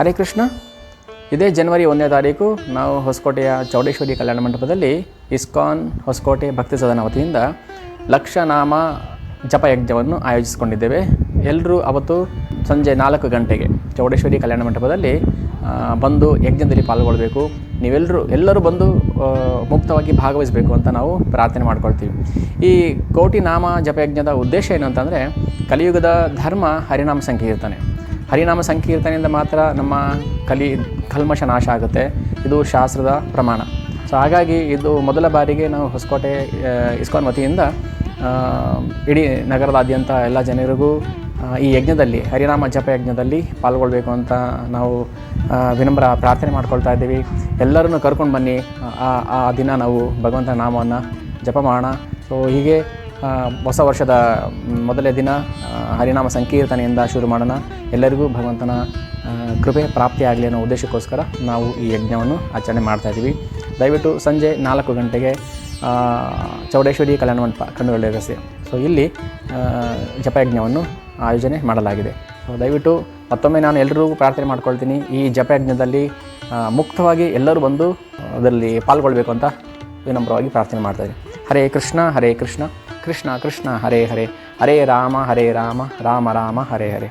ಹರೇ ಕೃಷ್ಣ. ಇದೇ ಜನವರಿ 1ನೇ ತಾರೀಕು ನಾವು ಹೊಸಕೋಟೆಯ ಚೌಡೇಶ್ವರಿ ಕಲ್ಯಾಣ ಮಂಟಪದಲ್ಲಿ ಇಸ್ಕಾನ್ ಹೊಸಕೋಟೆ ಭಕ್ತಿ ಸದನ ವತಿಯಿಂದ ಲಕ್ಷನಾಮ ಜಪಯಜ್ಞವನ್ನು ಆಯೋಜಿಸಿಕೊಂಡಿದ್ದೇವೆ. ಎಲ್ಲರೂ ಅವತ್ತು ಸಂಜೆ 4 ಗಂಟೆಗೆ ಚೌಡೇಶ್ವರಿ ಕಲ್ಯಾಣ ಮಂಟಪದಲ್ಲಿ ಬಂದು ಯಜ್ಞದಲ್ಲಿ ಪಾಲ್ಗೊಳ್ಳಬೇಕು. ಎಲ್ಲರೂ ಬಂದು ಮುಕ್ತವಾಗಿ ಭಾಗವಹಿಸಬೇಕು ಅಂತ ನಾವು ಪ್ರಾರ್ಥನೆ ಮಾಡ್ಕೊಳ್ತೀವಿ. ಈ ಕೋಟಿ ನಾಮ ಜಪಯಜ್ಞದ ಉದ್ದೇಶ ಏನು ಅಂತಂದರೆ, ಕಲಿಯುಗದ ಧರ್ಮ ಹರಿನಾಮ ಸಂಕೀರ್ತನೆ. ಹರಿನಾಮ ಸಂಕೀರ್ತನೆಯಿಂದ ಮಾತ್ರ ನಮ್ಮ ಕಲ್ಮಶ ನಾಶ ಆಗುತ್ತೆ. ಇದು ಶಾಸ್ತ್ರದ ಪ್ರಮಾಣ. ಸೊ ಹಾಗಾಗಿ ಇದು ಮೊದಲ ಬಾರಿಗೆ ನಾವು ಹೊಸಕೋಟೆ ಇಸ್ಕಾನ್ ವತಿಯಿಂದ ಇಡೀ ನಗರದಾದ್ಯಂತ ಎಲ್ಲ ಜನರಿಗೂ ಈ ಯಜ್ಞದಲ್ಲಿ, ಹರಿನಾಮ ಜಪ ಯಜ್ಞದಲ್ಲಿ ಪಾಲ್ಗೊಳ್ಬೇಕು ಅಂತ ನಾವು ವಿನಮ್ರ ಪ್ರಾರ್ಥನೆ ಮಾಡ್ಕೊಳ್ತಾ ಇದ್ದೀವಿ. ಎಲ್ಲರನ್ನು ಕರ್ಕೊಂಡು ಬನ್ನಿ. ಆ ದಿನ ನಾವು ಭಗವಂತನ ನಾಮವನ್ನು ಜಪ ಮಾಡೋಣ. ಸೊ ಹೀಗೆ ಹೊಸ ವರ್ಷದ ಮೊದಲನೇ ದಿನ ಹರಿನಾಮ ಸಂಕೀರ್ತನೆಯಿಂದ ಶುರು ಮಾಡೋಣ. ಎಲ್ಲರಿಗೂ ಭಗವಂತನ ಕೃಪೆ ಪ್ರಾಪ್ತಿಯಾಗಲಿ ಅನ್ನೋ ಉದ್ದೇಶಕ್ಕೋಸ್ಕರ ನಾವು ಈ ಯಜ್ಞವನ್ನು ಆಚರಣೆ ಮಾಡ್ತಾಯಿದ್ದೀವಿ. ದಯವಿಟ್ಟು ಸಂಜೆ 4 ಗಂಟೆಗೆ ಚೌಡೇಶ್ವರಿ ಕಲ್ಯಾಣ ಮಂಟಪ, ಕಂಡುಗಳ್ಳಿ ರಸ್ತೆ. ಸೊ ಇಲ್ಲಿ ಜಪಯಜ್ಞವನ್ನು ಆಯೋಜನೆ ಮಾಡಲಾಗಿದೆ. ಸೊ ದಯವಿಟ್ಟು ಮತ್ತೊಮ್ಮೆ ನಾನು ಎಲ್ಲರಿಗೂ ಪ್ರಾರ್ಥನೆ ಮಾಡ್ಕೊಳ್ತೀನಿ, ಈ ಜಪಯಜ್ಞದಲ್ಲಿ ಮುಕ್ತವಾಗಿ ಎಲ್ಲರೂ ಬಂದು ಅದರಲ್ಲಿ ಪಾಲ್ಗೊಳ್ಬೇಕು ಅಂತ ವಿನಮ್ರವಾಗಿ ಪ್ರಾರ್ಥನೆ ಮಾಡ್ತಾಯಿದ್ದೀನಿ. ಹರೇ ಕೃಷ್ಣ ಹರೇ ಕೃಷ್ಣ ಕೃಷ್ಣ ಕೃಷ್ಣ ಹರೇ ಹರೇ, ಹರೇ ರಾಮ ರಾಮ ರಾಮ ಹರೇ ಹರೇ.